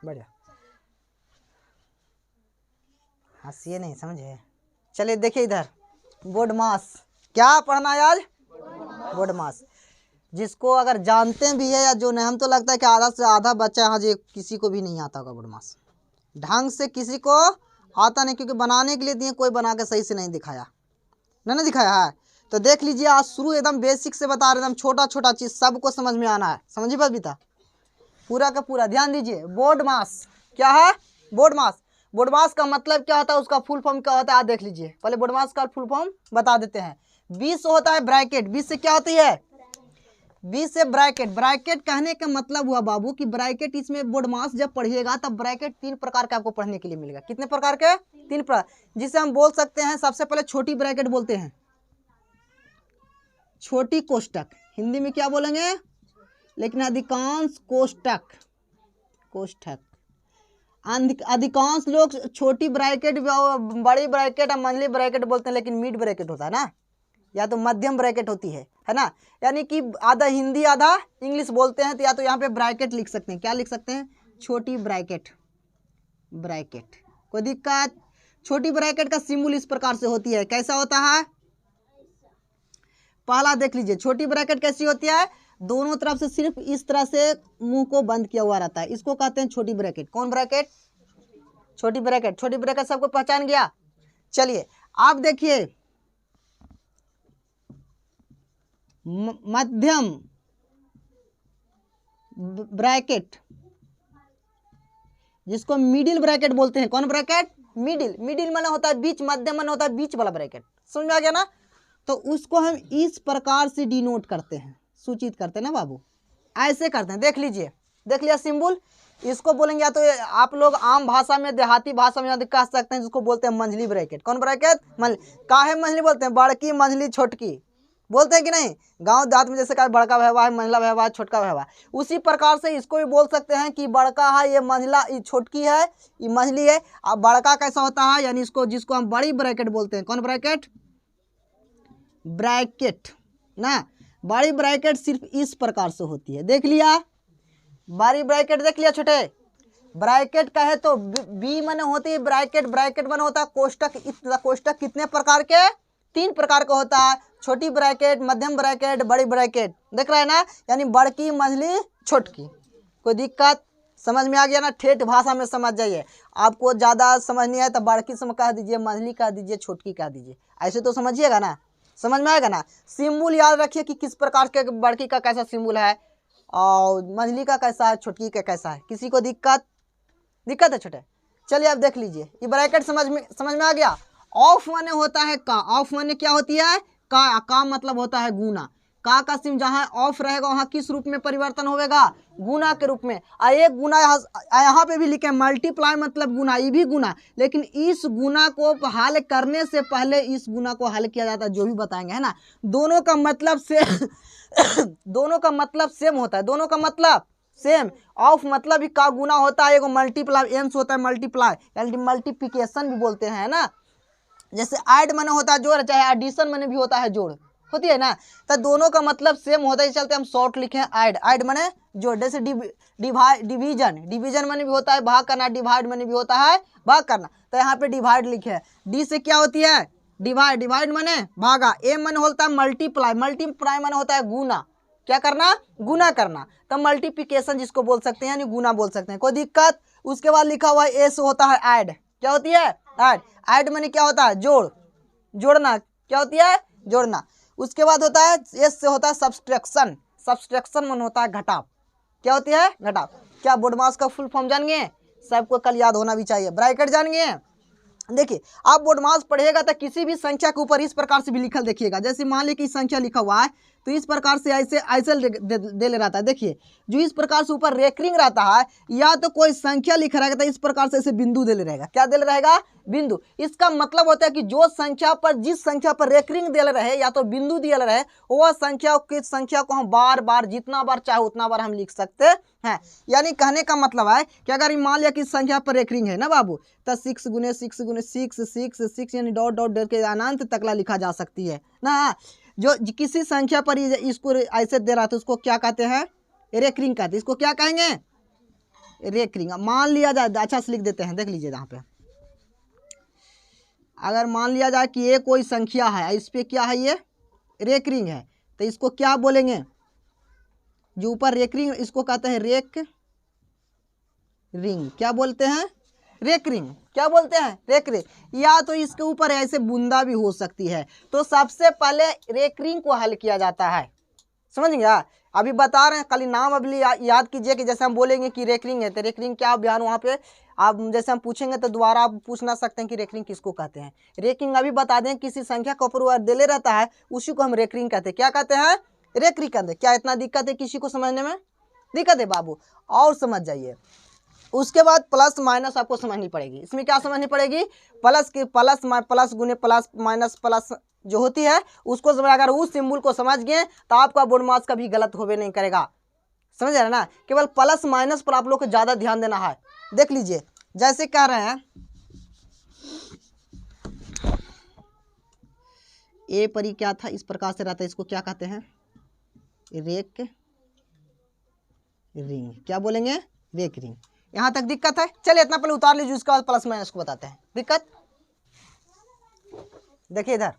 बढ़िया, हंसिए नहीं, समझे। चलिए देखिए इधर, बोर्ड मास। क्या पढ़ना है आज? बोर्ड मास। जिसको अगर जानते भी है या जो नहीं, हम तो लगता है कि आधा से आधा बच्चा यहाँ जो किसी को भी नहीं आता होगा बोर्ड मास ढंग से, किसी को आता नहीं, क्योंकि बनाने के लिए दिए, कोई बना के सही से नहीं दिखाया, नहीं दिखाया है। तो देख लीजिए, आज शुरू एकदम बेसिक से बता रहे, एकदम छोटा छोटा चीज़ सबको समझ में आना है, समझिए बस बीता पूरा का पूरा ध्यान दीजिए। बोर्ड मास क्या है? बोर्ड मास। बोर्ड मास का मतलब क्या होता है, उसका फुल फॉर्म क्या होता है, आप देख लीजिए। पहले बोर्ड मास का फुल फॉर्म बता देते हैं। 20 होता है ब्रैकेट, 20 से क्या होती है? 20 से ब्रैकेट। ब्रैकेट कहने का मतलब हुआ बाबू कि ब्रैकेट, इसमें बोर्ड मास जब पढ़िएगा तब ब्रैकेट 3 प्रकार के आपको पढ़ने के लिए मिलेगा। कितने प्रकार के? 3 प्रकार, जिसे हम बोल सकते हैं। सबसे पहले छोटी ब्रैकेट बोलते हैं, छोटी कोष्टक, हिंदी में क्या बोलेंगे, लेकिन अधिकांश कोष्टक, कोष्ठक। अधिकांश लोग छोटी ब्रैकेट, बड़ी ब्रैकेट और मंझली ब्रैकेट बोलते हैं, लेकिन मिड ब्रैकेट होता है ना, या तो मध्यम ब्रैकेट होती है ना। यानी कि आधा हिंदी आधा इंग्लिश बोलते हैं, तो या तो यहाँ पे ब्रैकेट लिख सकते हैं। क्या लिख सकते हैं? छोटी ब्रैकेट, ब्रैकेट। कोई दिक्कत? छोटी ब्रैकेट का सिंबल इस प्रकार से होती है। कैसा होता है? पहला देख लीजिए, छोटी ब्रैकेट कैसी होती है? दोनों तरफ से सिर्फ इस तरह से मुंह को बंद किया हुआ रहता है, इसको कहते हैं छोटी ब्रैकेट। कौन ब्रैकेट? छोटी ब्रैकेट। छोटी ब्रैकेट सबको पहचान गया। चलिए आप देखिए, मध्यम ब्रैकेट, जिसको मिडिल ब्रैकेट बोलते हैं। कौन ब्रैकेट? मिडिल। मिडिल माने होता है बीच, मध्यम माने होता है बीच वाला ब्रैकेट। समझ में आ गया ना? तो उसको हम इस प्रकार से डिनोट करते हैं, सूचित करते हैं ना बाबू, ऐसे करते हैं। देख लीजिए, देख लिया सिंबल। इसको बोलेंगे, या तो आप लोग आम भाषा में, देहाती भाषा में कह सकते हैं, जिसको बोलते हैं मंझली ब्रैकेट। कौन ब्रैकेट? काहे मंझली बोलते हैं? बड़की, मंझली, छोटकी बोलते हैं कि नहीं? गांव देहात में जैसे का बड़का भैया है, मंझला भैया है, छोटका भैया है, उसी प्रकार से इसको भी बोल सकते हैं कि बड़का है, ये मंझला, ये छोटकी है, ये मंझली है। अब बड़का कैसा होता है, यानी इसको, जिसको हम बड़ी ब्रैकेट बोलते हैं। कौन ब्रैकेट? ब्रैकेट ना। बड़ी ब्रैकेट सिर्फ इस प्रकार से होती है। देख लिया बड़ी ब्रैकेट, देख लिया। छोटे ब्रैकेट कहे तो बी मन होती है ब्रैकेट। ब्रैकेट मन होता है कोष्टक। कोष्टक कितने प्रकार के? 3 प्रकार का होता है। छोटी ब्रैकेट, मध्यम ब्रैकेट, बड़ी ब्रैकेट। देख रहे हैं ना? यानी बड़की, मंझली, छोटकी। कोई दिक्कत? समझ में आ गया ना? ठेठ भाषा में समझ जाइए। आपको ज़्यादा समझ नहीं आए तो बड़की से कह दीजिए, मंझली कह दीजिए, छोटकी कह दीजिए, ऐसे तो समझिएगा ना? समझ में आएगा ना? सिंबल याद रखिए कि किस प्रकार के, बड़की का कैसा सिंबल है और मंझली का कैसा है, छोटकी का कैसा है। किसी को दिक्कत? दिक्कत है छोटे? चलिए अब देख लीजिए, ये ब्रैकेट समझ में आ गया। ऑफ माने होता है का। ऑफ माने क्या होती है? का मतलब होता है गुना। का सिम जहाँ ऑफ रहेगा वहाँ किस रूप में परिवर्तन होगा? गुना के रूप में। एक गुना यहाँ पे भी लिखे मल्टीप्लाई मतलब गुना, ये भी गुना, लेकिन इस गुना को हल करने से पहले इस गुना को हल किया जाता है, जो भी बताएंगे, है ना। दोनों का मतलब से दोनों का मतलब सेम होता है, दोनों का मतलब सेम। ऑफ मतलब ही का गुना होता है, एगो मल्टीप्लाई एंस होता है, मल्टीप्लाई यानी मल्टीप्लिकेशन भी बोलते हैं ना। जैसे ऐड माने होता है जोड़, चाहे एडिशन माने भी होता है जोड़, होती है ना। तो दोनों का मतलब सेम होता है, चलते हम शॉर्ट लिखे हैं ऐड। ऐड माने जोड़। जैसे डिवीजन, डिवीजन माने भी होता है भाग करना, डिवाइड माने भी होता है भाग करना। तो यहाँ पे डिवाइड लिखे हैं। डी से क्या होती है? डिवाइड। डिवाइड माने भागा। ए माने होता है मल्टीप्लाई। मल्टीप्लाई माने होता है गुना। क्या करना? गुना करना। तो मल्टीप्लिकेशन जिसको बोल सकते हैं, यानी गुना बोल सकते हैं। कोई दिक्कत? उसके बाद लिखा हुआ है ए से होता है ऐड। क्या होती है? ऐड। ऐड माने क्या होता है? जोड़, जोड़ना। क्या होती है? जोड़ना। उसके बाद होता है एस से होता है सब्सट्रैक्शन। सब्सट्रैक्शन मन होता है घटाव। क्या होती है? घटाव। क्या बोर्ड मास का फुल फॉर्म जान गए? सबको कल याद होना भी चाहिए। ब्रैकेट जान गए? देखिए, आप बोर्ड मास पढ़िएगा तो किसी भी संख्या के ऊपर इस प्रकार से भी लिखल देखिएगा। जैसे मान लीजिए कि संख्या लिखा हुआ है, तो इस प्रकार से ऐसे ऐसे दे ले रहता है। देखिए, जो इस प्रकार से ऊपर रेकरिंग रहता है, या तो कोई संख्या लिखा रहेगा तो इस प्रकार से ऐसे बिंदु दे ले रहेगा। क्या दे ले रहेगा? बिंदु। इसका मतलब होता है कि जो संख्या पर, जिस संख्या पर रेकरिंग दे ले रहे या तो बिंदु दिया रहे, वह संख्या को हम बार बार, जितना बार चाहे उतना बार हम लिख सकते हैं। यानी कहने का मतलब है कि अगर मान लिया कि संख्या पर रेकरिंग है ना बाबू, तो 6 गुने 6 गुने 6 6 6 यानी डॉट डॉट डॉट के अनंत तकला लिखा जा सकती है ना। जो किसी संख्या पर इसको ऐसे दे रहा था, उसको क्या कहते हैं? रेकरिंग कहते हैं। इसको क्या कहेंगे? रेकरिंग। मान लिया जाए, अच्छा से लिख देते हैं, देख लीजिए यहाँ पे, अगर मान लिया जाए कि ये कोई संख्या है, इस पे क्या है, ये रेकरिंग है, तो इसको क्या बोलेंगे, जो ऊपर रेकरिंग, इसको कहते हैं रेक रिंग। क्या बोलते हैं, रेक रिंग। क्या बोलते हैं, रेक रिंग। या तो इसके ऊपर ऐसे बूंदा भी हो सकती है। तो सबसे पहले रेक रिंग को हल किया जाता है, समझ गया। अभी बता रहे हैं, खाली नाम अभी याद कीजिए कि जैसे हम बोलेंगे कि रेक रिंग है, तो रेक रिंग क्या बयान वहाँ पे आप जैसे हम पूछेंगे तो दोबारा आप पूछ ना सकते हैं कि रेक रिंग किसको कहते हैं। रेकिंग अभी बता दें, किसी संख्या का ऊपर दिले रहता है उसी को हम रेक रिंग कहते हैं। क्या कहते हैं, रेक रिंग कहते हैं। क्या इतना दिक्कत है किसी को समझने में, दिक्कत है बाबू, और समझ जाइए। उसके बाद प्लस माइनस आपको समझनी पड़ेगी। इसमें क्या समझनी पड़ेगी, प्लस की प्लस गुने प्लस माइनस प्लस जो होती है उसको समझ, अगर उस सिंबल को समझ गए तो आपका बोर्ड मार्क्स कभी गलत होवे नहीं करेगा, समझ रहे हैं ना। केवल प्लस माइनस पर आप लोग को ज़्यादा ध्यान देना है। देख लीजिए, जैसे कह रहे हैं ए परी क्या था, इस प्रकार से रहता है, इसको क्या कहते हैं, रेक रिंग। क्या बोलेंगे, रेक रिंग। यहाँ तक दिक्कत है, चलिए इतना पहले उतार लीजिए, उसके बाद प्लस माइनस को बताते हैं। दिक्कत देखिए इधर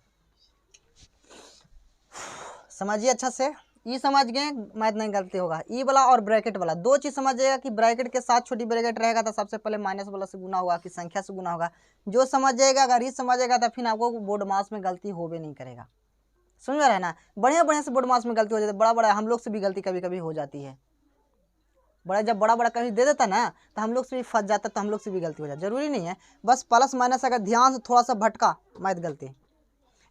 समझिए अच्छा से, ई समझ गए, मैथ नहीं गलती होगा। ई वाला और ब्रैकेट वाला दो चीज समझिएगा कि ब्रैकेट के साथ छोटी ब्रैकेट रहेगा तो सबसे पहले माइनस वाला से गुना होगा कि संख्या से गुना होगा। जो समझिएगा, अगर ई समझेगा तो फिर आपको बोर्ड मार्क्स में गलती होबे नहीं करेगा, समझ रहे हैं ना। बढ़िया बढ़िया से बोर्ड मार्क्स में गलती हो जाती है, बड़ा बड़ा हम लोग से भी गलती कभी कभी हो जाती है। जब बड़ा बड़ा कभी दे देता ना तो हम लोग से भी फंस जाता, तो हम लोग से भी गलती हो जाती। जरूरी नहीं है, बस प्लस माइनस अगर ध्यान से थोड़ा सा भटका मैथ गलती।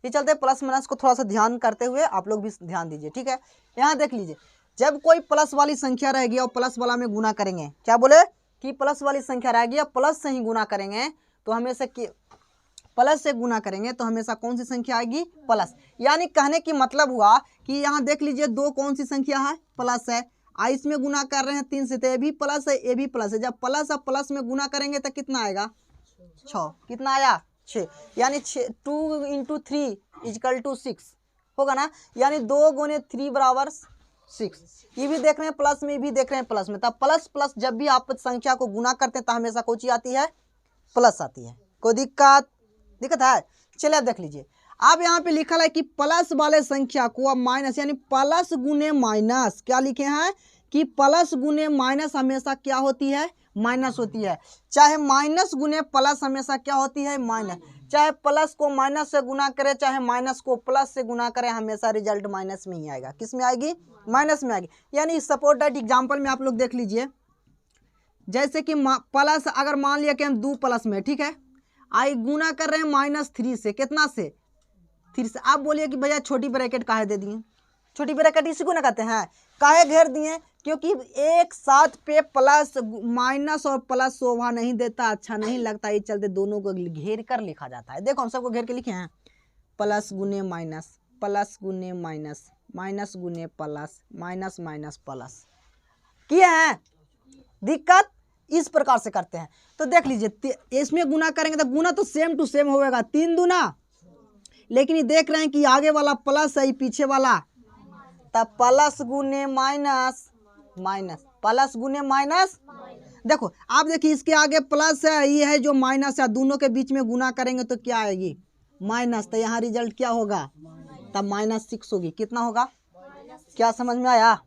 ये चलते प्लस माइनस को थोड़ा सा ध्यान करते हुए आप लोग भी ध्यान दीजिए, ठीक है। यहाँ देख लीजिए, जब कोई प्लस वाली संख्या रहेगी और प्लस वाला में गुना करेंगे, क्या बोले कि प्लस वाली संख्या रहेगी और प्लस से ही गुना करेंगे तो हमेशा प्लस से गुना करेंगे तो हमेशा कौन सी संख्या आएगी, प्लस। यानी कहने की मतलब हुआ कि यहाँ देख लीजिए, दो कौन सी संख्या है, प्लस है। इसमें गुना कर रहे हैं 3 से, तो ये भी प्लस है, ये भी प्लस है। जब प्लस और प्लस में गुना करेंगे तो कितना आएगा, 6। कितना आया, 6। यानी 2 × 3 = 6 होगा ना। यानी 2 गुने 3 बराबर 6। ये भी देख रहे हैं प्लस में, ये भी देख रहे हैं प्लस में। तब प्लस प्लस जब भी आप संख्या को गुना करते हैं तो हमेशा कौन सी आती है, प्लस आती है। कोई दिक्कत है। चलिए आप देख लीजिए, अब यहाँ पे लिखा है कि प्लस वाले संख्या को अब माइनस, यानी प्लस गुने माइनस, क्या लिखे हैं कि प्लस गुने माइनस हमेशा क्या होती है, माइनस होती है। चाहे माइनस गुने प्लस हमेशा क्या होती है, माइनस। चाहे प्लस को माइनस से गुना करे, चाहे माइनस को प्लस से गुना करे, हमेशा रिजल्ट माइनस में ही आएगा। किस में आएगी, माइनस में आएगी। यानी सपोर्ट दैट एग्जाम्पल में आप लोग देख लीजिए, जैसे कि प्लस अगर मान लिया कि हम 2 प्लस में, ठीक है, आई गुना कर रहे हैं -3 से, कितना से, 3 से। आप बोलिए कि भैया छोटी ब्रैकेट काहे दे दिए, छोटी ब्रैकेट इसी को ना कहते हैं, काहे घेर दिए, क्योंकि एक साथ पे प्लस माइनस और प्लस शोभा नहीं देता, अच्छा नहीं लगता, ये चलते दोनों को घेर कर लिखा जाता है। देखो हम सबको घेर के लिखे हैं, प्लस गुने माइनस, प्लस गुने माइनस, माइनस गुने प्लस, माइनस माइनस प्लस किए हैं। दिक्कत इस प्रकार से करते हैं। तो देख लीजिए, इसमें गुना करेंगे तो गुना तो सेम टू सेम होगा, 3 दूना, लेकिन ये देख रहे हैं कि आगे वाला प्लस है, पीछे वाला, तब प्लस गुने माइनस, माइनस प्लस गुने माइनस। देखो आप देखिए, इसके आगे प्लस है, ये है जो माइनस है, दोनों के बीच में गुना करेंगे तो क्या आएगी, माइनस। तो यहाँ रिजल्ट क्या होगा, तब -6 होगी। कितना होगा, क्या समझ में आया,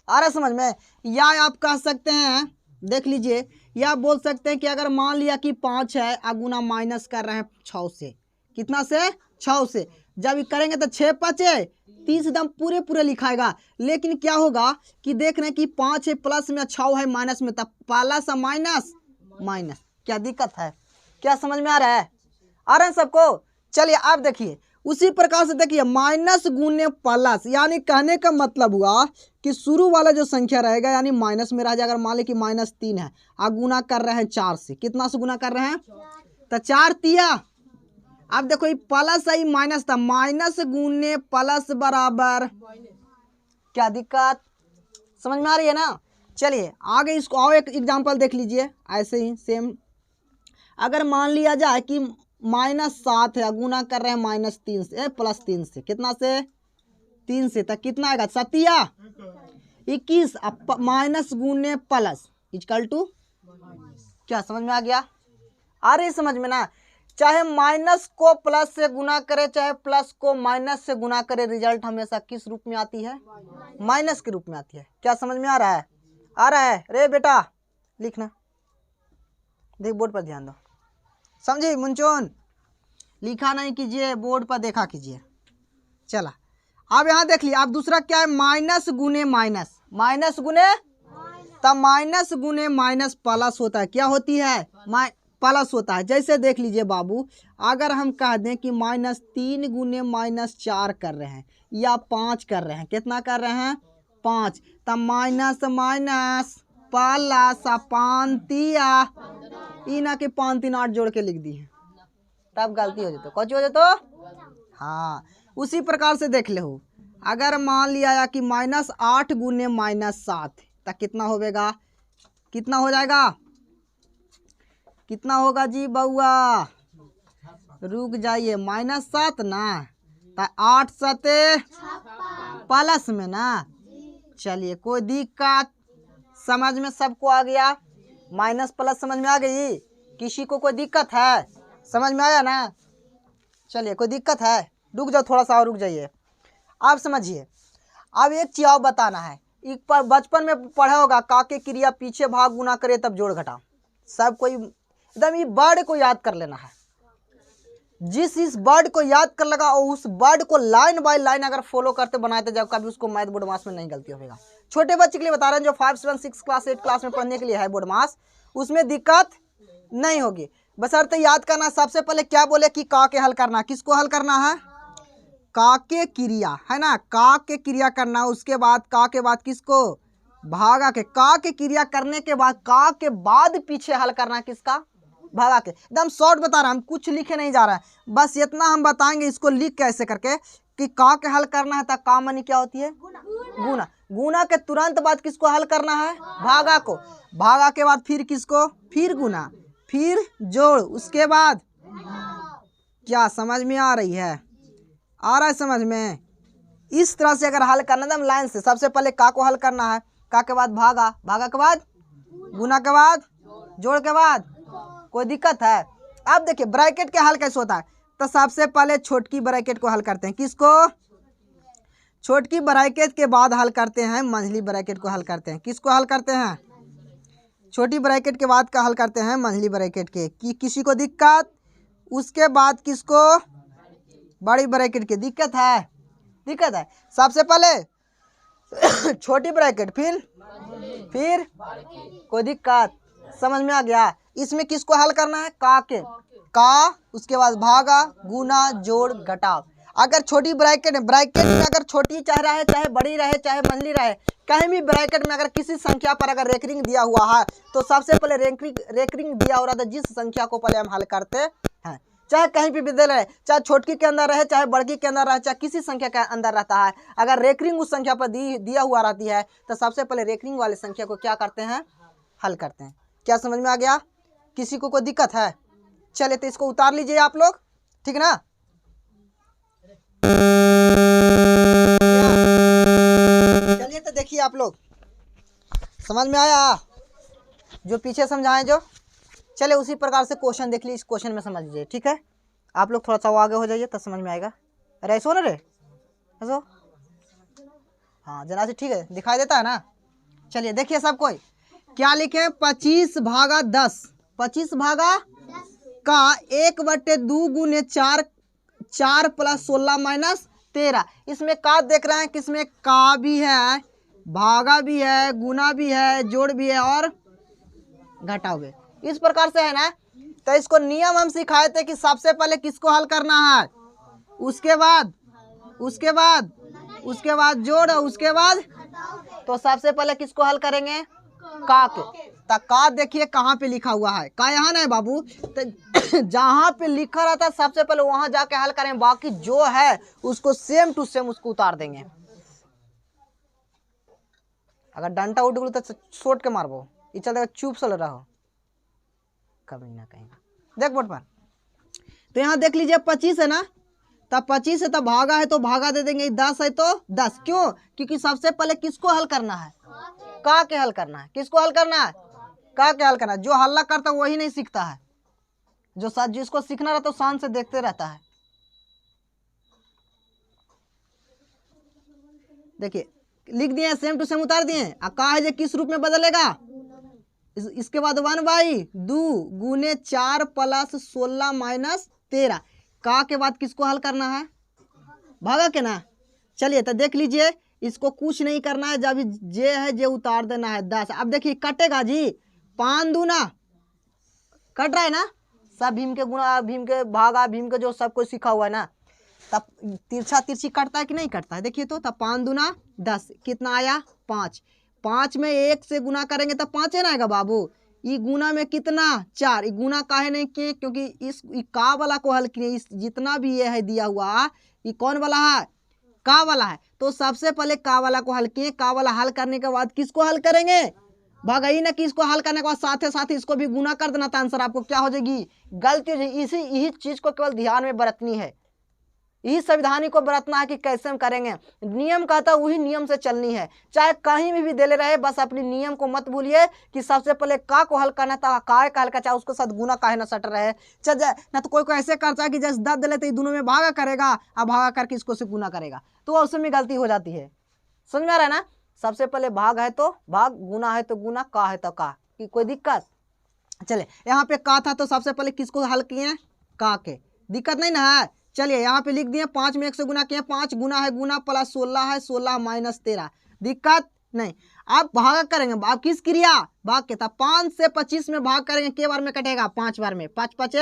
आ रहा समझ में। या आप कह सकते हैं, देख लीजिए, या बोल सकते हैं कि अगर मान लिया कि 5 है और गुना माइनस कर रहे हैं 6 से, कितना से, 6 से। जब ये करेंगे तो 6 × 5 = 30 एकदम पूरे पूरे लिखाएगा। लेकिन क्या होगा कि देख रहे हैं कि 5 है प्लस में, 6 है माइनस में, तब प्लस और माइनस माइनस। क्या दिक्कत है, क्या समझ में आ रहा है, आ रहा है सबको। चलिए आप देखिए, उसी प्रकार से देखिए, माइनस गुने प्लस, यानी कहने का मतलब हुआ कि शुरू वाला जो संख्या रहेगा यानी माइनस में रह जाएगा। अगर मान ली कि -3 है और गुना कर रहे हैं 4 से, कितना से गुना कर रहे हैं, तो 4 तिया। अब देखो ये प्लस है, माइनस था, माइनस गुने प्लस बराबर, क्या दिक्कत, समझ में आ रही है ना। चलिए आगे इसको और एक एग्जांपल देख लीजिए, ऐसे ही सेम। अगर मान लिया जाए कि -7 है, गुना कर रहे हैं -3 से, +3 से, कितना से, 3 से, तक कितना आएगा, 7 × 21। माइनस गुने प्लस = क्या समझ में आ गया? आ रही समझ में ना? चाहे माइनस को प्लस से गुना करे, चाहे प्लस को माइनस से गुना करे, रिजल्ट हमेशा किस रूप में आती है? माइनस के रूप में आती है। क्या समझ में आ रहा है? आ रहा है? रे बेटा लिखना, देख बोर्ड पर ध्यान दो, समझे मुंचोन? लिखा नहीं कीजिए, बोर्ड पर देखा कीजिए। चला अब यहाँ देख लिया। अब दूसरा क्या है? माइनस गुने माइनस, माइनस गुने, तब माइनस गुने माइनस प्लस होता है। क्या होती है? प्लस होता है। जैसे देख लीजिए बाबू, अगर हम कह दें कि -3 गुने -4 कर रहे हैं या 5 कर रहे हैं, कितना कर रहे हैं? 5, तब माइनस माइनस प्लस 5 तिया इना के 5 3 8 जोड़ के लिख दी है, तब गलती हो जाती। कौन हो जातो? हाँ, उसी प्रकार से देख ले हो, अगर मान लिया कि -8 गुने -7 तब कितना होगा? कितना हो जाएगा? कितना होगा जी बउआ? रुक जाइए, -7 ना, तो 8 सते प्लस में ना। चलिए कोई दिक्कत? समझ में सबको आ गया? माइनस प्लस समझ में आ गई? किसी को कोई दिक्कत है? समझ में आया ना? चलिए कोई दिक्कत है? रुक जाओ थोड़ा सा और रुक जाइए। आप समझिए, अब एक चीज और बताना है। एक पर बचपन में पढ़ा होगा, का के क्रिया पीछे भाग गुना करे तब जोड़ घटा। सब कोई एकदम ये वर्ड को याद कर लेना है। जिस इस वर्ड को याद कर लगा और उस वर्ड को लाइन बाय लाइन अगर फॉलो करते बनाते जाओ, कभी उसको मैथ बोर्ड मास में नहीं गलती होगा। छोटे बच्चे के लिए बता रहे हैं, जो 5, 7, 6 क्लास 8 क्लास में पढ़ने के लिए है बोर्ड मास, उसमें दिक्कत नहीं होगी। बशर्ते याद करना, सबसे पहले क्या बोले कि का के हल करना। किसको हल करना है? का के क्रिया, है ना? का के क्रिया करना। उसके बाद का के बाद किसको? भागा के। का के क्रिया करने के बाद का के बाद पीछे हल करना किसका? भागा के। एकदम शॉर्ट बता रहा है, हम कुछ लिखे नहीं जा रहा है, बस इतना हम बताएंगे इसको लिख कैसे करके कि का के हल करना है। तब का मानी क्या होती है? गुना। गुना के तुरंत बाद किसको हल करना है? भागा को। भागा के बाद फिर किसको? फिर गुना, फिर जोड़, उसके बाद क्या समझ में आ रही है? आ रहा है समझ में? इस तरह से अगर हल करना है लाइन से, सबसे पहले का को हल करना है, का के बाद भागा, भागा के बाद गुना के बाद जोड़ के बाद। कोई दिक्कत है? अब देखिए ब्रैकेट के हल कैसे होता है। तो सबसे पहले छोटकी ब्रैकेट को हल करते हैं। किसको? छोटकी ब्रैकेट के बाद हल करते हैं मंझली ब्रैकेट को हल करते हैं। किसको हल करते हैं? छोटी ब्रैकेट के बाद का हल करते हैं मंझली ब्रैकेट के। किसी को दिक्कत? उसके बाद किसको? बड़ी ब्रैकेट की। दिक्कत है? दिक्कत है? सबसे पहले छोटी ब्रैकेट, फिर कोई दिक्कत? समझ में आ गया? इसमें किसको हल करना है? का के। का, उसके बाद भागा, गुना, जोड़, घटाव। अगर छोटी ब्रैकेट में अगर छोटी चाहे रहे, चाहे बड़ी रहे, चाहे मंझली रहे, कहीं भी ब्रैकेट में अगर किसी संख्या पर अगर रेकरिंग दिया हुआ है, तो सबसे पहले रेकरिंग दिया हो रहा था जिस संख्या को पहले हम हल करते हैं। चाहे कहीं भी विद्यालय रहे, चाहे छोटकी के अंदर रहे, चाहे बड़की के अंदर रहे, चाहे किसी संख्या के अंदर रहता है, अगर रेकरिंग उस संख्या पर दिया हुआ रहती है, तो सबसे पहले रेकरिंग वाले संख्या को क्या करते हैं? हल करते हैं। क्या समझ में आ गया? किसी को कोई दिक्कत है? चलिए तो इसको उतार लीजिए आप लोग, ठीक ना? चलिए तो देखिए आप लोग, समझ में आया? जो पीछे समझाएं जो, चले उसी प्रकार से क्वेश्चन देख लीजिए, इस क्वेश्चन में समझ लीजिए, ठीक है? आप लोग थोड़ा सा आगे हो जाइए तब समझ में आएगा। अरे ऐसो ना रे, ऐसो, हाँ जना से ठीक है, दिखाई देता है ना? चलिए देखिए सब कोई क्या लिखे? 25 भागा 10। 25 भागा का 1/2 गुने 4, 4 + 16 - 13। इसमें का देख रहे हैं, किसमें का भी है, भागा भी है, गुना भी है, जोड़ भी है और घटाव भी। इस प्रकार से है ना? तो इसको नियम हम सिखाए थे कि सबसे पहले किसको हल करना है, उसके बाद जोड़, उसके बाद। तो सबसे पहले किसको हल करेंगे? का के। तो का देखिए कहाँ पे लिखा हुआ है? का यहाँ ना है बाबू, तो जहाँ पे लिखा रहता है सबसे पहले वहां जाके हल करें, बाकी जो है उसको सेम टू सेम उसको उतार देंगे। अगर डंटा उठ गया तो सोट के मारबो, ये चल चुप सल रहो कभी ना कहीं। देख बोर्ड पर, तो यहाँ देख लीजिए 25 है ना, तब 25 है तब भागा है तो भागा दे देंगे, 10 है तो 10। क्यों? क्योंकि सबसे पहले किसको हल करना है? का के हल करना है। किसको हल करना है? का क्या हल करना, जो हल्ला करता वही नहीं सीखता है, जिसको सीखना रहता है शांत से देखते रहता है। देखिए लिख दिए, सेम टू सेम उतार दिए। कहा है जो किस रूप में बदलेगा, इसके बाद 1/2 गुने 4 प्लस 16 माइनस 13। का के बाद किसको हल करना है, भागा के ना। चलिए तो देख लीजिए, इसको कुछ नहीं करना है, जब जे है जे उतार देना है 10। अब देखिए कटेगा जी, 5 दूना कट रहा है ना, सब भीम के गुणा, भीम के भागा, भीम के जो सब कुछ सीखा हुआ है ना, तब तिरछा तिरछी कटता है कि नहीं कटता है। देखिए तो तब 5 दूना 10, कितना आया 5। 5 में 1 से गुना करेंगे तब 5 है ना आएगा बाबू। ये गुना में कितना 4, ये गुना काहे नहीं किए, क्योंकि इस का वाला को हल किए, इस जितना भी ये है दिया हुआ ये कौन वाला है, का वाला है। तो सबसे पहले का वाला को हल किए, का वाला हल करने के बाद किसको हल करेंगे, भागाई ना, कि इसको हल करने के बाद साथ साथ इसको भी गुना कर देना, तो आंसर आपको क्या हो जाएगी, गलती हो जाएगी। यही चीज को केवल ध्यान में बरतनी है, यही संविधानिक को बरतना है कि कैसे हम करेंगे। नियम कहता है वही नियम से चलनी है, चाहे कहीं भी दे ले रहे, बस अपनी नियम को मत भूलिए कि सबसे पहले का को हल करना था, का हल का, चाहे उसके साथ गुना काहे ना सट रहे चल जाए ना। तो कोई ऐसे करता है कि जैसे 10 दे लेते दोनों में भागा करेगा, अब भागा करके इसको से गुना करेगा, तो उसमें गलती हो जाती है। समझ में आ रहा है ना। सबसे पहले भाग है तो भाग, गुना है तो गुना, का है तो का, कि कोई दिक्कत। चले यहाँ पे का था तो सबसे पहले किसको हल किए, का के, दिक्कत नहीं ना है। चलिए यहाँ पे लिख दिए 5 में 1 से गुना किए, 5 गुना है गुना प्लस 16 है 16 माइनस 13, दिक्कत नहीं। आप भाग करेंगे, आप किस क्रिया, भाग के था 5 से 25 में भाग करेंगे, के बार में कटेगा 5 बार में, 5 5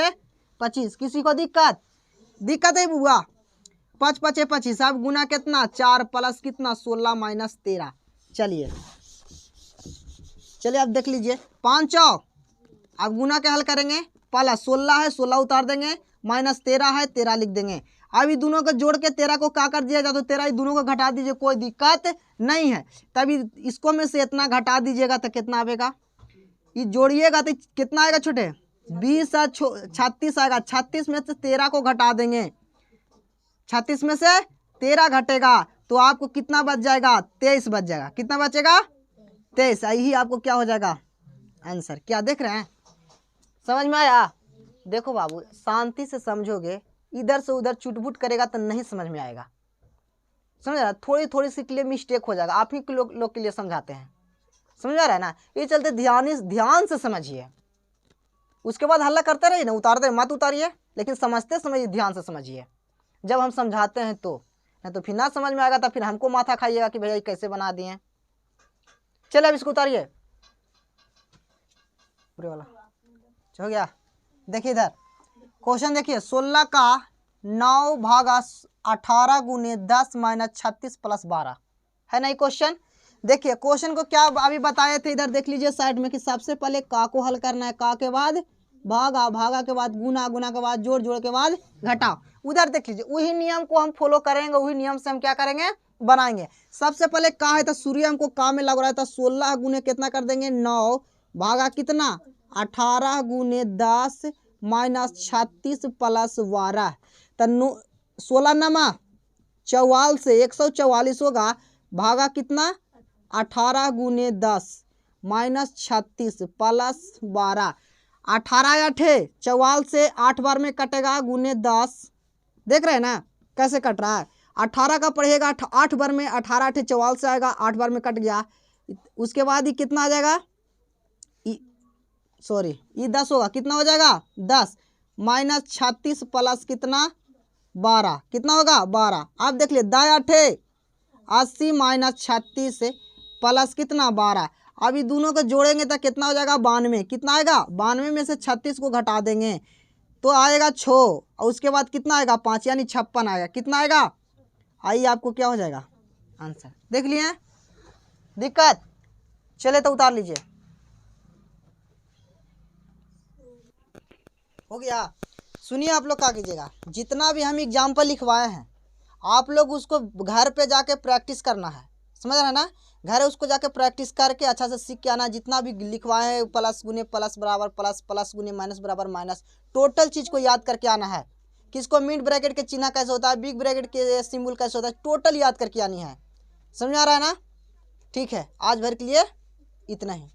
25, किसी को दिक्कत है बुआ, 5 5 25। अब गुना कितना 4 प्लस कितना 16 माइनस 13। चलिए अब देख लीजिए 5 चौक, अब गुना के हल करेंगे, प्लस 16 है 16 उतार देंगे, माइनस 13 है 13 लिख देंगे। अब ये दोनों को जोड़ के 13 को क्या कर दिया जाए तो 13 दोनों को घटा दीजिए, कोई दिक्कत नहीं है। तभी इसको में से इतना घटा दीजिएगा तो कितना आएगा, ये जोड़िएगा तो कितना आएगा छोटे, 20 36 आएगा। 36 में से 13 को घटा देंगे, 36 में से 13 घटेगा तो आपको कितना बच जाएगा, 23 बच जाएगा। कितना बचेगा 23, यही आपको क्या हो जाएगा आंसर। क्या देख रहे हैं, समझ में आया। देखो बाबू शांति से समझोगे, इधर से उधर चुटपुट करेगा तो नहीं समझ में आएगा, समझ रहा। थोड़ी थोड़ी सी के लिए मिस्टेक हो जाएगा, आप ही लोग के लिए समझाते हैं, समझ आ रहा है ना। ये चलते ध्यान से समझिए, उसके बाद हल्ला करते रहिए ना, उतारते मत उतारिए, लेकिन समझते समझिए, ध्यान से समझिए जब हम समझाते हैं तो, नहीं तो फिर ना समझ में आएगा तो फिर हमको माथा खाइएगा कि भैया कैसे बना दिए। चलो अब इसको उतारिए पूरे वाला, हो गया। देखिए इधर क्वेश्चन देखिए, 16 का 9 भागा 18 गुने 10 माइनस 36 प्लस 12 है ना ये क्वेश्चन। देखिए क्वेश्चन को क्या अभी बताए थे, इधर देख लीजिए साइड में कि सबसे पहले का को हल करना है, का के बाद भागा, भागा के बाद गुना, गुना के बाद जोड़, जोड़ के बाद घटाओ। उधर देख लीजिए वही नियम को हम फॉलो करेंगे, वही नियम से हम क्या करेंगे, बनाएंगे। सबसे पहले का है तो सूर्य हमको का में लग रहा है, तो 16 गुने कितना कर देंगे 9 भागा कितना 18 गुने 10 माइनस 36 प्लस 12, तो 16 नमा 44 से 144 होगा, भागा कितना 18 गुने 10 माइनस 36 प्लस 12। 18 8 44 से 8 बार में कटेगा गुने 10, देख रहे हैं ना कैसे कट रहा है। 18 का पढ़िएगा 8 बार में, 18 8 44 से आएगा, 8 बार में कट गया। उसके बाद ये कितना आ जाएगा, सॉरी ये 10 होगा, कितना हो जाएगा 10 माइनस 36 प्लस कितना 12, कितना होगा 12। आप देख लिए 10 8 80 माइनस 36 प्लस कितना 12। अब ये दोनों को जोड़ेंगे तो कितना हो जाएगा 92, कितना आएगा 92 में से 36 को घटा देंगे तो आएगा 6, और उसके बाद कितना आएगा 5 यानी 56 आएगा। कितना आएगा, आइए आपको क्या हो जाएगा आंसर, देख लिए दिक्कत। चले तो उतार लीजिए, हो गया। सुनिए आप लोग क्या कीजिएगा, जितना भी हम एग्जाम्पल लिखवाए हैं आप लोग उसको घर पे जाके प्रैक्टिस करना है, समझ रहे हैं ना। घर उसको जाके प्रैक्टिस करके अच्छा से सीख के आना। जितना भी लिखवाए हैं प्लस गुने प्लस बराबर प्लस, प्लस गुने माइनस बराबर माइनस, टोटल चीज़ को याद करके आना है। किसको मिड ब्रैकेट के चिन्ह कैसे होता है, बिग ब्रैकेट के सिंबल कैसे होता है, टोटल याद करके आनी है। समझ आ रहा है ना। ठीक है, आज भर के लिए इतना ही।